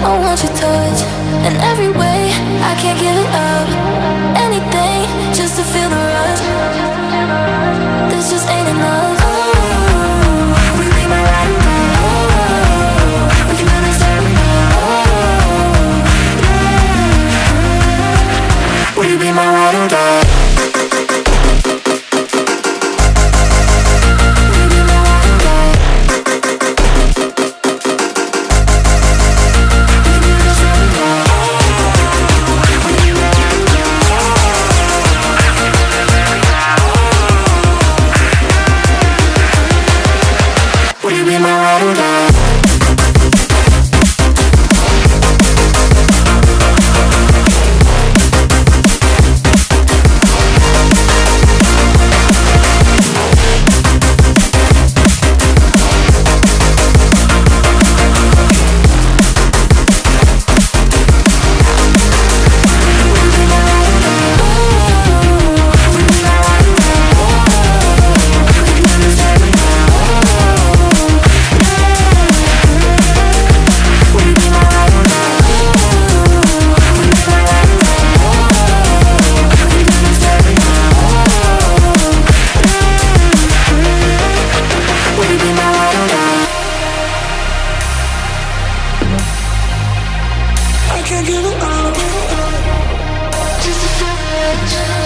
I want your touch in every way. I can't give it up. Anything just to feel the rush. This just ain't enough. Will you be my ride or die? We can really start now. Will you be my ride or die? I can't give it up. Just a